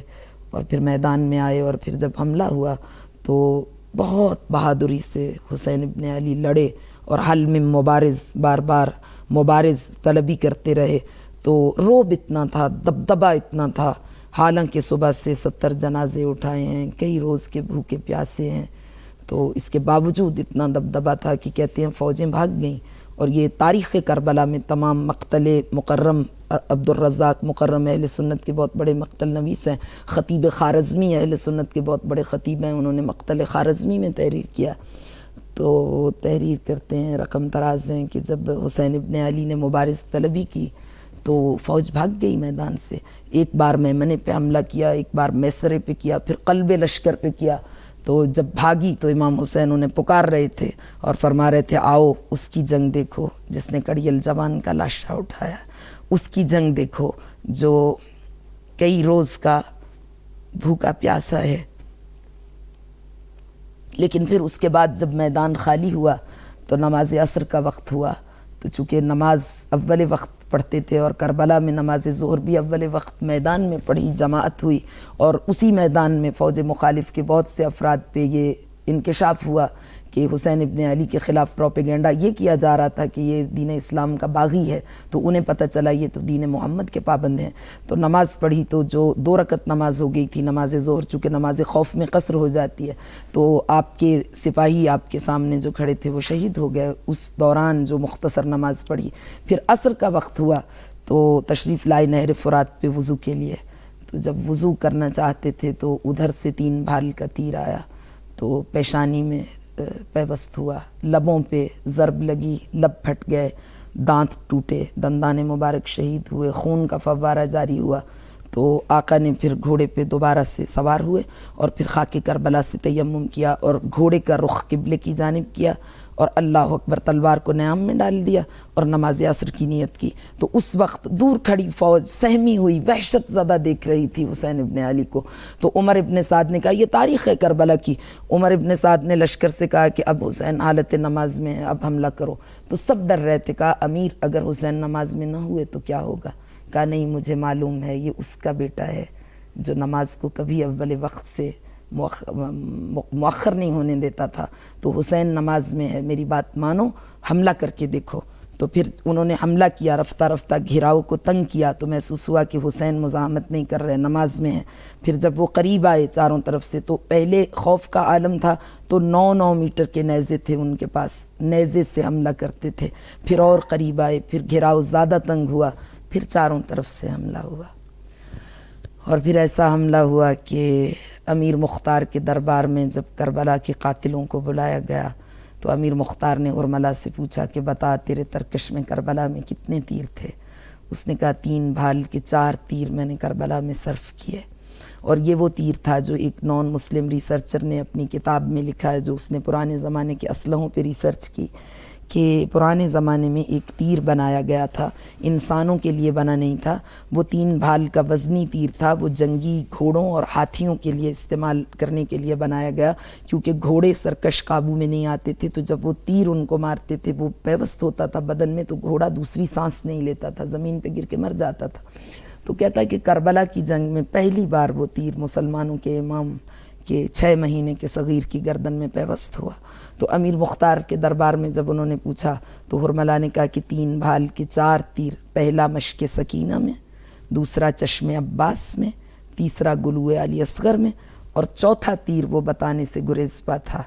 S2: اور پھر میدان میں آئے، اور پھر جب حملہ ہوا تو بہت بہادری سے حسین ابن علی لڑے اور حل میں مبارز بار بار مبارز طلبی کرتے رہے، تو روب اتنا تھا، دبدبہ اتنا تھا، حالانکہ صبح سے 70 جنازے اٹھائے ہیں، کئی روز کے بھوکے پیاسے ہیں، تو اس کے باوجود اتنا دبدبہ تھا کہ کہتے ہیں فوجیں بھاگ گئیں، اور یہ تاریخ کربلا میں تمام مقتل مکرم عبد الرزاق مکرم اہل سنت کے بہت بڑے مقتل نویس ہیں، خطیب خارزمی اہل سنت کے بہت بڑے خطیب ہیں، انہوں نے مقتل خارزمی میں تحریر کیا، تو وہ تحریر کرتے ہیں، رقم تراز ہیں کہ جب حسین ابن علی نے مبارز طلبی کی تو فوج بھاگ گئی میدان سے، ایک بار میمنے پہ حملہ کیا، ایک بار میسرے پہ کیا، پھر قلب لشکر پہ کیا، تو جب بھاگی تو امام حسین انہیں پکار رہے تھے اور فرما رہے تھے آؤ اس کی جنگ دیکھو جس نے کڑی الجوان کا لاشا اٹھایا، اس کی جنگ دیکھو جو کئی روز کا بھوکا پیاسا ہے۔ لیکن پھر اس کے بعد جب میدان خالی ہوا تو نماز عصر کا وقت ہوا، تو چونکہ نماز اول وقت پڑھتے تھے اور کربلا میں نماز ظہر بھی اول وقت میدان میں پڑھی، جماعت ہوئی، اور اسی میدان میں فوج مخالف کے بہت سے افراد پہ یہ انکشاف ہوا کہ حسین ابن علی کے خلاف پروپیگنڈا یہ کیا جا رہا تھا کہ یہ دین اسلام کا باغی ہے، تو انہیں پتہ چلا یہ تو دین محمد کے پابند ہیں، تو نماز پڑھی، تو جو 2 رکعت نماز ہو گئی تھی نماز ظہر، چونکہ نماز خوف میں قصر ہو جاتی ہے، تو آپ کے سپاہی آپ کے سامنے جو کھڑے تھے وہ شہید ہو گئے اس دوران جو مختصر نماز پڑھی۔ پھر عصر کا وقت ہوا تو تشریف لائے نہر فرات پہ وضو کے لیے، تو جب وضو کرنا چاہتے تھے تو ادھر سے 3 بھال کا تیر آیا، تو پیشانی میں پیوست ہوا، لبوں پہ ضرب لگی، لب پھٹ گئے، دانت ٹوٹے، دندان مبارک شہید ہوئے، خون کا فوارہ جاری ہوا، تو آقا نے پھر گھوڑے پہ دوبارہ سے سوار ہوئے اور پھر خاک کربلا سے تیمم کیا اور گھوڑے کا رخ قبلے کی جانب کیا اور اللہ اکبر تلوار کو نیام میں ڈال دیا اور نماز عصر کی نیت کی، تو اس وقت دور کھڑی فوج سہمی ہوئی، وحشت زدہ دیکھ رہی تھی حسین ابن علی کو، تو عمر ابن سعد نے کہا یہ تاریخ ہے کربلا کی، عمر ابن سعد نے لشکر سے کہا کہ اب حسین حالت نماز میں ہے، اب حملہ کرو، تو سب ڈر رہے تھے، کہا امیر اگر حسین نماز میں نہ ہوئے تو کیا ہوگا؟ کہا نہیں مجھے معلوم ہے، یہ اس کا بیٹا ہے جو نماز کو کبھی اول وقت سے مؤخر نہیں ہونے دیتا تھا، تو حسین نماز میں ہے، میری بات مانو، حملہ کر کے دیکھو، تو پھر انہوں نے حملہ کیا، رفتہ رفتہ گھیراؤ کو تنگ کیا، تو محسوس ہوا کہ حسین مزاحمت نہیں کر رہے، نماز میں ہیں۔ پھر جب وہ قریب آئے چاروں طرف سے، تو پہلے خوف کا عالم تھا، تو 9 میٹر کے نیزے تھے ان کے پاس، نیزے سے حملہ کرتے تھے۔ پھر اور قریب آئے، پھر گھیراؤ زیادہ تنگ ہوا، پھر چاروں طرف سے حملہ ہوا، اور پھر ایسا حملہ ہوا کہ امیر مختار کے دربار میں جب کربلا کے قاتلوں کو بلایا گیا تو امیر مختار نے ارملا سے پوچھا کہ بتا تیرے ترکش میں کربلا میں کتنے تیر تھے؟ اس نے کہا 3 بھال کے 4 تیر میں نے کربلا میں صرف کیے۔ اور یہ وہ تیر تھا جو ایک نان مسلم ریسرچر نے اپنی کتاب میں لکھا ہے، جو اس نے پرانے زمانے کے اسلحوں پہ ریسرچ کی، کہ پرانے زمانے میں ایک تیر بنایا گیا تھا، انسانوں کے لیے بنا نہیں تھا، وہ 3 بھال کا وزنی تیر تھا، وہ جنگی گھوڑوں اور ہاتھیوں کے لیے استعمال کرنے کے لیے بنایا گیا، کیونکہ گھوڑے سرکش قابو میں نہیں آتے تھے، تو جب وہ تیر ان کو مارتے تھے وہ پیوست ہوتا تھا بدن میں، تو گھوڑا دوسری سانس نہیں لیتا تھا، زمین پہ گر کے مر جاتا تھا۔ تو کہتا ہے کہ کربلا کی جنگ میں پہلی بار وہ تیر مسلمانوں کے امام کے 6 مہینے کے صغیر کی گردن میں پیوست ہوا۔ تو امیر مختار کے دربار میں جب انہوں نے پوچھا تو ہرملا نے کہا کہ 3 بھال کے 4 تیر، پہلا مشق سکینہ میں، دوسرا چشم عباس میں، تیسرا گلو علی اصغر میں، اور چوتھا تیر وہ بتانے سے گریزپا تھا۔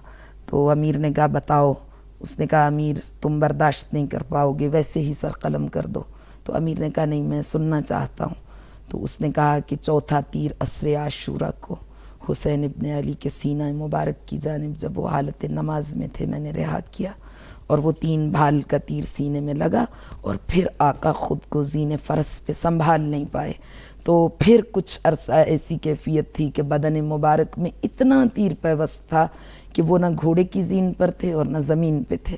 S2: تو امیر نے کہا بتاؤ، اس نے کہا امیر تم برداشت نہیں کر پاؤ گے، ویسے ہی سر قلم کر دو۔ تو امیر نے کہا نہیں میں سننا چاہتا ہوں۔ تو اس نے کہا کہ چوتھا تیر عصر عاشورہ کو حسین ابن علی کے سینہ مبارک کی جانب جب وہ حالت نماز میں تھے میں نے رہا کیا، اور وہ 3 بھال کا تیر سینے میں لگا، اور پھر آقا خود کو زین فرس پہ سنبھال نہیں پائے۔ تو پھر کچھ عرصہ ایسی کیفیت تھی کہ بدن مبارک میں اتنا تیر پیوست تھا کہ وہ نہ گھوڑے کی زین پر تھے اور نہ زمین پہ تھے۔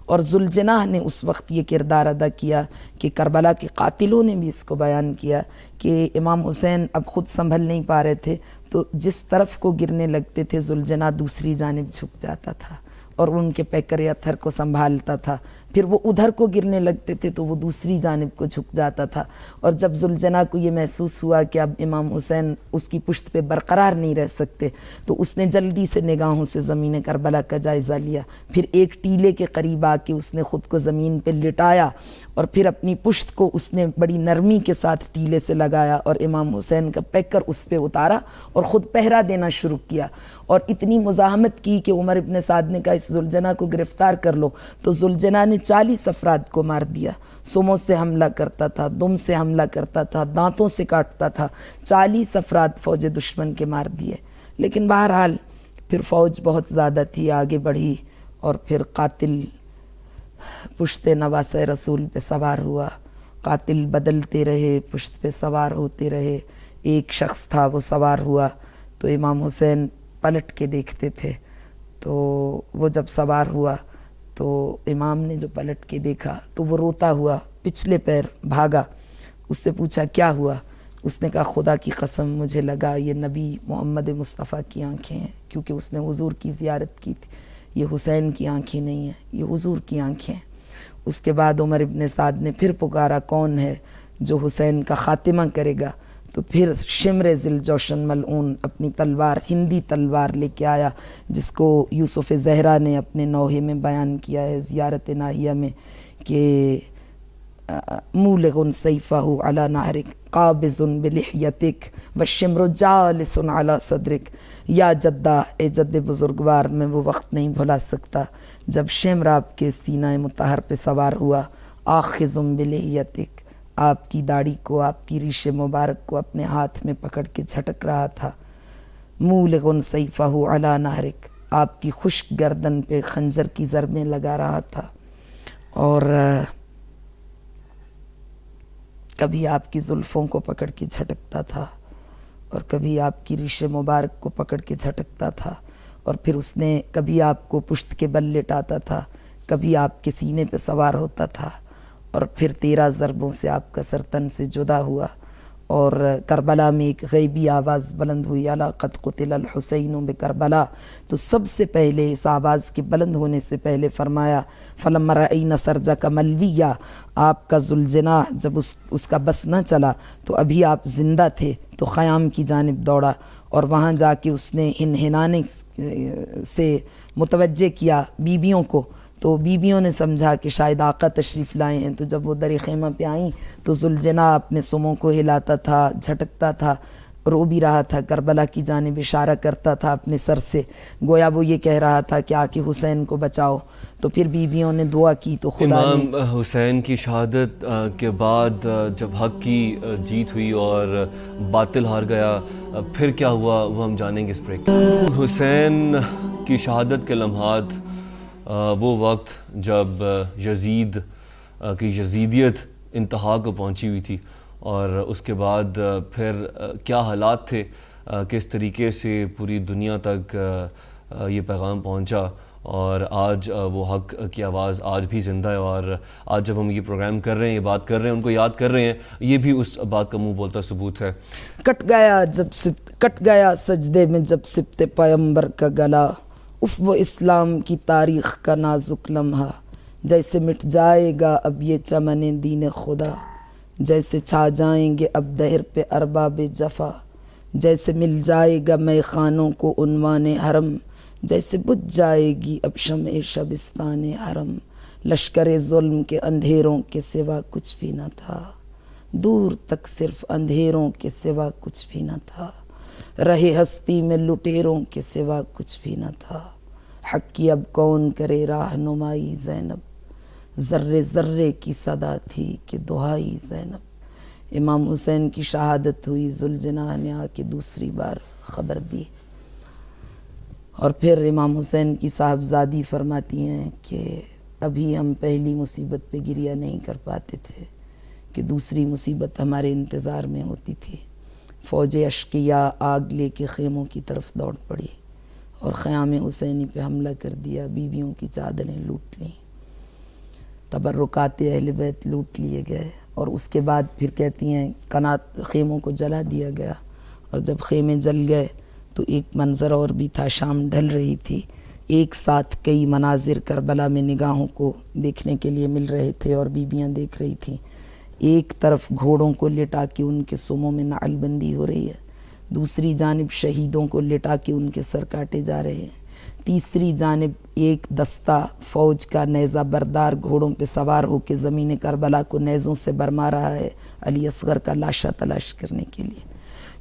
S2: اور ذوالجناح نے اس وقت یہ کردار ادا کیا کہ کربلا کے قاتلوں نے بھی اس کو بیان کیا کہ امام حسین اب خود سنبھل نہیں پا رہے تھے، تو جس طرف کو گرنے لگتے تھے ذوالجناح دوسری جانب جھک جاتا تھا اور ان کے پیکر اتھر کو سنبھالتا تھا، پھر وہ ادھر کو گرنے لگتے تھے تو وہ دوسری جانب کو جھک جاتا تھا۔ اور جب ذوالجناح کو یہ محسوس ہوا کہ اب امام حسین اس کی پشت پہ برقرار نہیں رہ سکتے، تو اس نے جلدی سے نگاہوں سے زمین کربلا کا جائزہ لیا، پھر ایک ٹیلے کے قریب آ کے اس نے خود کو زمین پہ لٹایا، اور پھر اپنی پشت کو اس نے بڑی نرمی کے ساتھ ٹیلے سے لگایا، اور امام حسین کا پیکر اس پہ اتارا اور خود پہرا دینا شروع کیا، اور اتنی مزاحمت کی کہ عمر ابن سعد نے کہا اس ذوالجناح کو گرفتار کر لو۔ تو ذوالجناح نے 40 افراد کو مار دیا، سموں سے حملہ کرتا تھا، دم سے حملہ کرتا تھا، دانتوں سے کاٹتا تھا، 40 افراد فوج دشمن کے مار دیے۔ لیکن بہرحال پھر فوج بہت زیادہ تھی، آگے بڑھی، اور پھر قاتل پشت نواس رسول پہ سوار ہوا، قاتل بدلتے رہے، پشت پہ سوار ہوتے رہے، ایک شخص تھا وہ سوار ہوا تو امام حسین پلٹ کے دیکھتے تھے، تو وہ جب سوار ہوا تو امام نے جو پلٹ کے دیکھا تو وہ روتا ہوا پچھلے پیر بھاگا۔ اس سے پوچھا کیا ہوا؟ اس نے کہا خدا کی قسم مجھے لگا یہ نبی محمد مصطفیٰ کی آنکھیں ہیں، کیونکہ اس نے حضور کی زیارت کی تھی، یہ حسین کی آنکھیں نہیں ہیں، یہ حضور کی آنکھیں ہیں۔ اس کے بعد عمر ابن سعد نے پھر پکارا کون ہے جو حسین کا خاتمہ کرے گا؟ تو پھر شمر ذل جوشن ملعون اپنی تلوار، ہندی تلوار لے کے آیا، جس کو یوسف زہرا نے اپنے نوحے میں بیان کیا ہے زیارت ناہیہ میں کہ مولغ سیفہ علی نہرک قابض بلحیتک والشمر جالس علی صدرک۔ یا جدہ، اے جد بزرگوار، میں وہ وقت نہیں بھلا سکتا جب شمر آپ کے سینہ مطہر پہ سوار ہوا، آخذ بلحیتک، آپ کی داڑھی کو، آپ کی ریش مبارک کو اپنے ہاتھ میں پکڑ کے جھٹک رہا تھا۔ مولغ سیفہ علی نہرک، آپ کی خشک گردن پہ خنجر کی ضربیں لگا رہا تھا، اور کبھی آپ کی زلفوں کو پکڑ کے جھٹکتا تھا، اور کبھی آپ کی ریش مبارک کو پکڑ کے جھٹکتا تھا، اور پھر اس نے کبھی آپ کو پشت کے بل لٹاتا تھا، کبھی آپ کے سینے پہ سوار ہوتا تھا، اور پھر 13 ضربوں سے آپ کا سر تن سے جدا ہوا۔ اور کربلا میں ایک غیبی آواز بلند ہوئی، الا قد قتل الحسین بکربلا، تو سب سے پہلے اس آواز کے بلند ہونے سے پہلے فرمایا فلما رأینا سرجک ملویا، آپ کا ذوالجناح جب اس کا بس نہ چلا تو ابھی آپ زندہ تھے تو خیام کی جانب دوڑا، اور وہاں جا کے اس نے ہنہنانے سے متوجہ کیا بیویوں کو، تو بیویوں نے سمجھا کہ شاید آقا تشریف لائے ہیں، تو جب وہ در خیمہ پہ آئیں تو ذوالجناح اپنے سموں کو ہلاتا تھا، جھٹکتا تھا، رو بھی رہا تھا، کربلا کی جانب اشارہ کرتا تھا اپنے سر سے، گویا وہ یہ کہہ رہا تھا کہ آ کے حسین کو بچاؤ۔ تو پھر بیویوں نے دعا کی تو خدا نے
S1: امام حسین کی شہادت کے بعد جب حق کی جیت ہوئی اور باطل ہار گیا، پھر کیا ہوا وہ ہم جانیں گے اس بریک۔ حسین کی شہادت کے لمحات، وہ وقت جب یزید کی یزیدیت انتہا کو پہنچی ہوئی تھی، اور اس کے بعد پھر کیا حالات تھے، کس طریقے سے پوری دنیا تک یہ پیغام پہنچا، اور آج وہ حق کی آواز آج بھی زندہ ہے، اور آج جب ہم یہ پروگرام کر رہے ہیں، یہ بات کر رہے ہیں، ان کو یاد کر رہے ہیں، یہ بھی اس بات کا منہ بولتا ثبوت ہے۔
S2: کٹ گیا سجدے میں جب سبت پیمبر کا گلا، اف وہ اسلام کی تاریخ کا نازک لمحہ، جیسے مٹ جائے گا اب یہ چمن دین خدا، جیسے چھا جائیں گے اب دہر پہ ارباب جفا، جیسے مل جائے گا مے خانوں کو عنوان حرم، جیسے بجھ جائے گی اب شمع شبستان حرم، لشکر ظلم کے اندھیروں کے سوا کچھ بھی نہ تھا، دور تک صرف اندھیروں کے سوا کچھ بھی نہ تھا، رہے ہستی میں لٹیروں کے سوا کچھ بھی نہ تھا، حق کی اب کون کرے راہنمائی زینب، ذرے ذرے کی صدا تھی کہ دہائی زینب۔ امام حسین کی شہادت ہوئی، ذوالجناح نے آ کے دوسری بار خبر دی، اور پھر امام حسین کی صاحبزادی فرماتی ہیں کہ ابھی ہم پہلی مصیبت پہ گریہ نہیں کر پاتے تھے کہ دوسری مصیبت ہمارے انتظار میں ہوتی تھی۔ فوج اشقیاء آگ لے کے خیموں کی طرف دوڑ پڑی اور خیام حسینی پہ حملہ کر دیا، بیویوں کی چادریں لوٹ لیں، تبرکات اہل بیت لوٹ لیے گئے، اور اس کے بعد پھر کہتی ہیں قنات خیموں کو جلا دیا گیا، اور جب خیمے جل گئے تو ایک منظر اور بھی تھا، شام ڈھل رہی تھی، ایک ساتھ کئی مناظر کربلا میں نگاہوں کو دیکھنے کے لیے مل رہے تھے اور بیویاں دیکھ رہی تھیں۔ ایک طرف گھوڑوں کو لٹا کے ان کے سموں میں نعل بندی ہو رہی ہے، دوسری جانب شہیدوں کو لٹا کے ان کے سر کاٹے جا رہے ہیں، تیسری جانب ایک دستہ فوج کا نیزہ بردار گھوڑوں پہ سوار ہو کے زمین کربلا کو نیزوں سے برما رہا ہے علی اصغر کا لاشا تلاش کرنے کے لیے،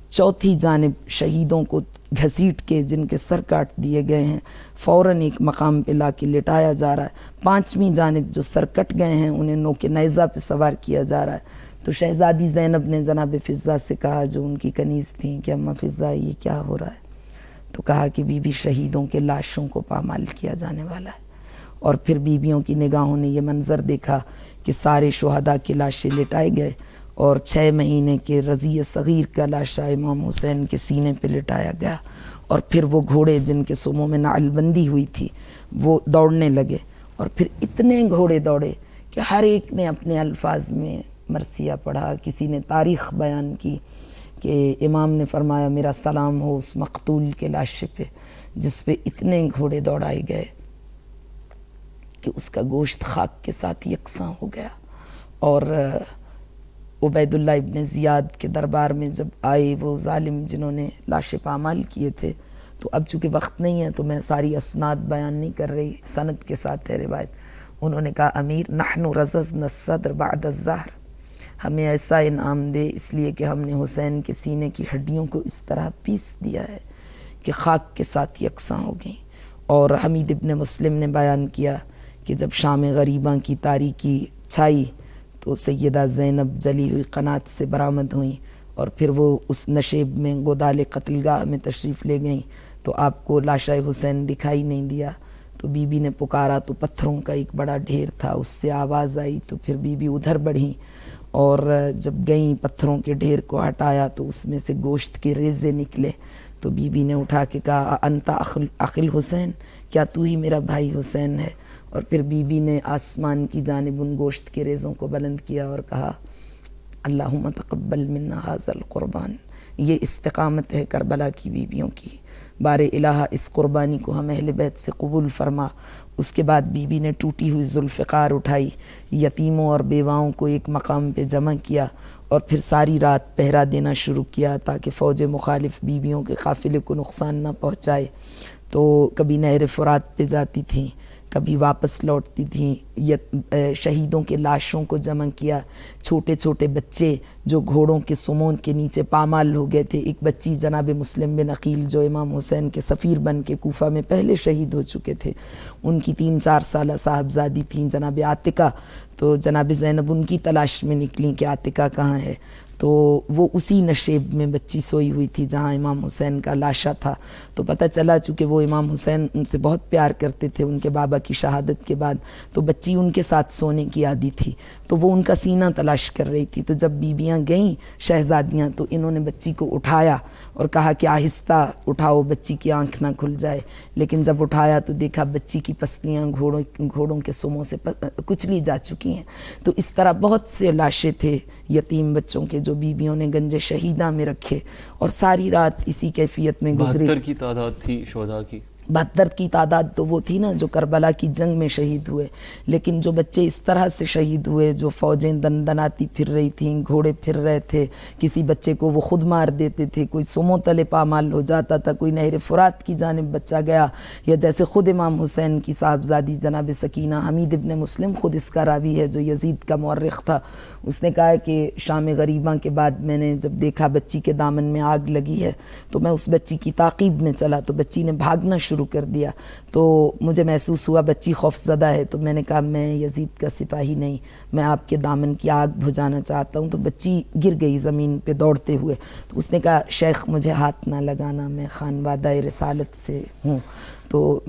S2: چوتھی جانب شہیدوں کو گھسیٹ کے جن کے سر کاٹ دیے گئے ہیں فوراً ایک مقام پہ لا کے لٹایا جا رہا ہے، پانچویں جانب جو سر کٹ گئے ہیں انہیں نوکے نیزہ پہ سوار کیا جا رہا ہے۔ تو شہزادی زینب نے جناب فضہ سے کہا جو ان کی کنیز تھیں کہ اماں فضہ یہ کیا ہو رہا ہے؟ تو کہا کہ بی بی شہیدوں کے لاشوں کو پامال کیا جانے والا ہے، اور پھر بیویوں کی نگاہوں نے یہ منظر دیکھا کہ سارے شہداء کی لاشیں لٹائے گئے، اور 6 مہینے کے رضیع صغیر کا لاشا امام حسین کے سینے پہ لٹایا گیا، اور پھر وہ گھوڑے جن کے سموں میں نعل بندی ہوئی تھی وہ دوڑنے لگے، اور پھر اتنے گھوڑے دوڑے کہ ہر ایک نے اپنے الفاظ میں مرثیہ پڑھا، کسی نے تاریخ بیان کی کہ امام نے فرمایا میرا سلام ہو اس مقتول کے لاشے پہ جس پہ اتنے گھوڑے دوڑائے گئے کہ اس کا گوشت خاک کے ساتھ یکساں ہو گیا۔ اور عبید اللہ ابن زیاد کے دربار میں جب آئے وہ ظالم جنہوں نے لاشیں پامال کیے تھے، تو اب چونکہ وقت نہیں ہے تو میں ساری اسناد بیان نہیں کر رہی، سند کے ساتھ ہے روایت، انہوں نے کہا امیر نحن رززنا الصدر بعد الظہر، ہمیں ایسا انعام دے اس لیے کہ ہم نے حسین کے سینے کی ہڈیوں کو اس طرح پیس دیا ہے کہ خاک کے ساتھ یکساں ہو گئیں۔ اور حمید ابن مسلم نے بیان کیا کہ جب شام غریباں کی تاریکی چھائی تو سیدہ زینب جلی ہوئی قنات سے برآمد ہوئیں، اور پھر وہ اس نشیب میں گودال قتل گاہ میں تشریف لے گئیں تو آپ کو لاشا حسین دکھائی نہیں دیا، تو بی بی نے پکارا تو پتھروں کا ایک بڑا ڈھیر تھا، اس سے آواز آئی تو پھر بی بی ادھر بڑھیں، اور جب گئیں پتھروں کے ڈھیر کو ہٹایا تو اس میں سے گوشت کے ریزے نکلے، تو بی بی نے اٹھا کے کہا انتا اخل حسین، کیا تو ہی میرا بھائی حسین ہے؟ اور پھر بی بی نے آسمان کی جانب ان گوشت کے ریزوں کو بلند کیا اور کہا اللہم تقبل منا ھذا القربان۔ یہ استقامت ہے کربلا کی بیویوں کی، بار الہ اس قربانی کو ہم اہل بیت سے قبول فرما۔ اس کے بعد بی بی نے ٹوٹی ہوئی ذوالفقار اٹھائی، یتیموں اور بیواؤں کو ایک مقام پہ جمع کیا، اور پھر ساری رات پہرا دینا شروع کیا تاکہ فوج مخالف بیویوں کے قافلے کو نقصان نہ پہنچائے۔ تو کبھی نہر فرات پہ جاتی تھیں، کبھی واپس لوٹتی تھیں، شہیدوں کے لاشوں کو جمع کیا، چھوٹے چھوٹے بچے جو گھوڑوں کے سمون کے نیچے پامال ہو گئے تھے. ایک بچی جناب مسلم بن عقیل جو امام حسین کے سفیر بن کے کوفہ میں پہلے شہید ہو چکے تھے، ان کی 3-4 سالہ صاحبزادی تھیں جناب عاتقہ، تو جناب زینب ان کی تلاش میں نکلیں کہ عاتقہ کہاں ہے، تو وہ اسی نشیب میں بچی سوئی ہوئی تھی جہاں امام حسین کا لاشہ تھا. تو پتہ چلا چونکہ وہ امام حسین ان سے بہت پیار کرتے تھے ان کے بابا کی شہادت کے بعد، تو بچی ان کے ساتھ سونے کی عادی تھی، تو وہ ان کا سینہ تلاش کر رہی تھی. تو جب بیویاں گئیں شہزادیاں تو انہوں نے بچی کو اٹھایا اور کہا کہ آہستہ اٹھاؤ بچی کی آنکھ نہ کھل جائے، لیکن جب اٹھایا تو دیکھا بچی کی پسلیاں گھوڑوں کے سموں سے کچلی جا چکی ہیں. تو اس طرح بہت سے لاشیں تھے یتیم بچوں کے جو بیویوں نے گنج شہیدہ میں رکھے اور ساری رات اسی کیفیت میں گزری.
S1: 72 کی تعداد تھی شہداء کی.
S2: 72 کی تعداد تو وہ تھی نا جو کربلا کی جنگ میں شہید ہوئے، لیکن جو بچے اس طرح سے شہید ہوئے جو فوجیں دندناتی پھر رہی تھیں، گھوڑے پھر رہے تھے، کسی بچے کو وہ خود مار دیتے تھے، کوئی سمو تلے پامال ہو جاتا تھا، کوئی نہر فرات کی جانب بچہ گیا، یا جیسے خود امام حسین کی صاحبزادی جناب سکینہ، حمید ابن مسلم خود اس کا راوی ہے جو یزید کا مورخ تھا، اس نے کہا ہے کہ شام غریباں کے بعد میں نے جب دیکھا بچی کے دامن میں آگ لگی ہے تو میں اس بچی کی تعقیب میں چلا تو بچی نے بھاگنا شروع کر دیا، تو مجھے محسوس ہوا بچی خوف زدہ ہے، تو میں نے کہا میں یزید کا سپاہی نہیں، میں آپ کے دامن کی آگ بجھانا چاہتا ہوں. تو بچی گر گئی زمین پہ دوڑتے ہوئے. تو اس نے کہا شیخ مجھے ہاتھ نہ لگانا، میں خانوادہ رسالت سے ہوں. تو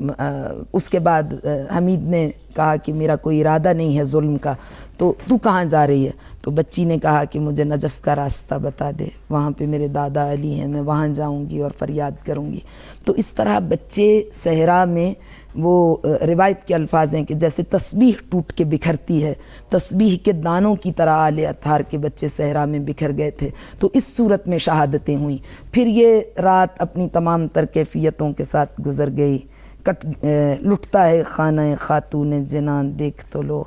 S2: اس کے بعد حمید نے کہا کہ میرا کوئی ارادہ نہیں ہے ظلم کا، تو کہاں جا رہی ہے؟ تو بچی نے کہا کہ مجھے نجف کا راستہ بتا دے، وہاں پہ میرے دادا علی ہیں، میں وہاں جاؤں گی اور فریاد کروں گی. تو اس طرح بچے صحرا میں، وہ روایت کے الفاظ ہیں کہ جیسے تسبیح ٹوٹ کے بکھرتی ہے، تسبیح کے دانوں کی طرح آل اطہار کے بچے صحرا میں بکھر گئے تھے. تو اس صورت میں شہادتیں ہوئیں. پھر یہ رات اپنی تمام تر کیفیتوں کے ساتھ گزر گئی. لٹتا ہے خانہ خاتون جناں دیکھ تو لو،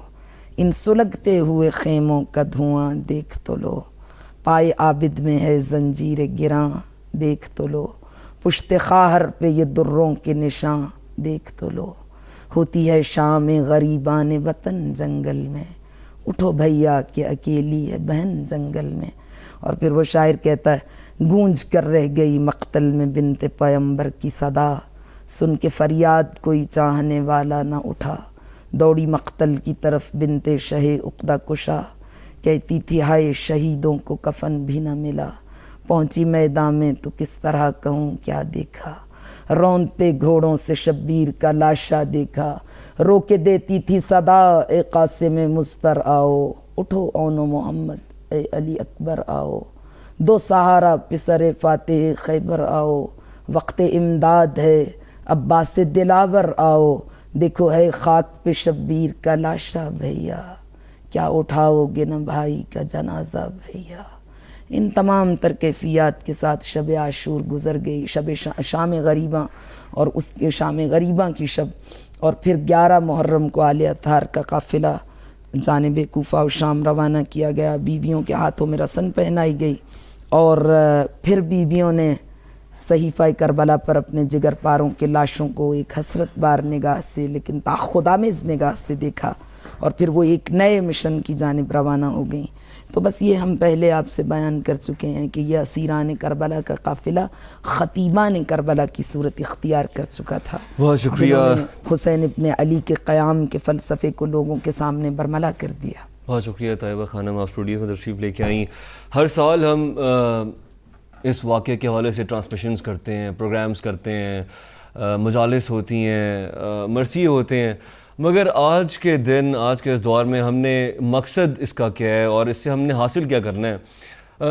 S2: ان سلگتے ہوئے خیموں کا دھواں دیکھ تو لو، پائے عابد میں ہے زنجیر گراں دیکھ تو لو، پشت خواہر پہ یہ دروں کے نشاں دیکھ تو لو، ہوتی ہے شام غریبان وطن جنگل میں، اٹھو بھیا کہ اکیلی ہے بہن جنگل میں. اور پھر وہ شاعر کہتا ہے گونج کر رہ گئی مقتل میں بنت پیمبر کی صدا، سن کے فریاد کوئی چاہنے والا نہ اٹھا، دوڑی مقتل کی طرف بنت شہ عقدہ کشا، کہتی تھی ہائے شہیدوں کو کفن بھی نہ ملا، پہنچی میدان میں تو کس طرح کہوں کیا دیکھا، رونتے گھوڑوں سے شبیر کا لاشا دیکھا، رو کے دیتی تھی صدا اے قاسم مستر آؤ، اٹھو اون و محمد اے علی اکبر آؤ، دو سہارا پسر فاتح خیبر آؤ، وقت امداد ہے عباس دلاور آؤ، دیکھو ہے خاک پہ شبیر کا لاشا بھیا، کیا اٹھاؤ گے نہ بھائی کا جنازہ بھیا. ان تمام تر کیفیات کے ساتھ شب عاشور گزر گئی، شب شام غریباں اور اس کے شام غریباں کی شب. اور پھر 11 محرم کو آل اطہار کا قافلہ جانب کوفہ و شام روانہ کیا گیا، بیویوں کے ہاتھوں میں رسن پہنائی گئی، اور پھر بیویوں نے صحیفہ کربلا پر اپنے جگر پاروں کے لاشوں کو ایک حسرت بار نگاہ سے لیکن خودآمیز نگاہ سے دیکھا، اور پھر وہ ایک نئے مشن کی جانب روانہ ہو گئیں. تو بس یہ ہم پہلے آپ سے بیان کر چکے ہیں کہ یہ اسیران کربلا کا قافلہ خطیبان کربلا کی صورت اختیار کر چکا تھا.
S1: بہت شکریہ.
S2: جنہوں نے حسین ابن علی کے قیام کے فلسفے کو لوگوں کے سامنے برملا کر دیا.
S1: بہت شکریہ طیبہ خانم، آپ اسٹوڈیو میں تشریف لے کے آئیں. ہر سال ہم اس واقعے کے حوالے سے ٹرانسمیشنز کرتے ہیں، پروگرامز کرتے ہیں، مجالس ہوتی ہیں، مرثیے ہوتے ہیں، مگر آج کے دن، آج کے اس دور میں ہم نے مقصد اس کا کیا ہے اور اس سے ہم نے حاصل کیا کرنا ہے.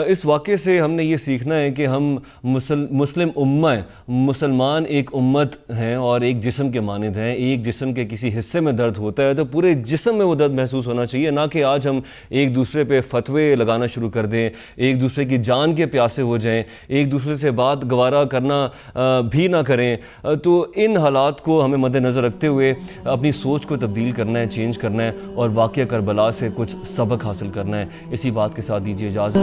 S1: اس واقعے سے ہم نے یہ سیکھنا ہے کہ ہم مسلم امہ ہیں، مسلمان ایک امت ہیں اور ایک جسم کے مانند ہیں. ایک جسم کے کسی حصے میں درد ہوتا ہے تو پورے جسم میں وہ درد محسوس ہونا چاہیے، نہ کہ آج ہم ایک دوسرے پہ فتوے لگانا شروع کر دیں، ایک دوسرے کی جان کے پیاسے ہو جائیں، ایک دوسرے سے بات گوارا کرنا بھی نہ کریں. تو ان حالات کو ہمیں مد نظر رکھتے ہوئے اپنی سوچ کو تبدیل کرنا ہے، چینج کرنا ہے اور واقعہ کربلا سے کچھ سبق حاصل کرنا ہے. اسی بات کے ساتھ دیجیے اجازت.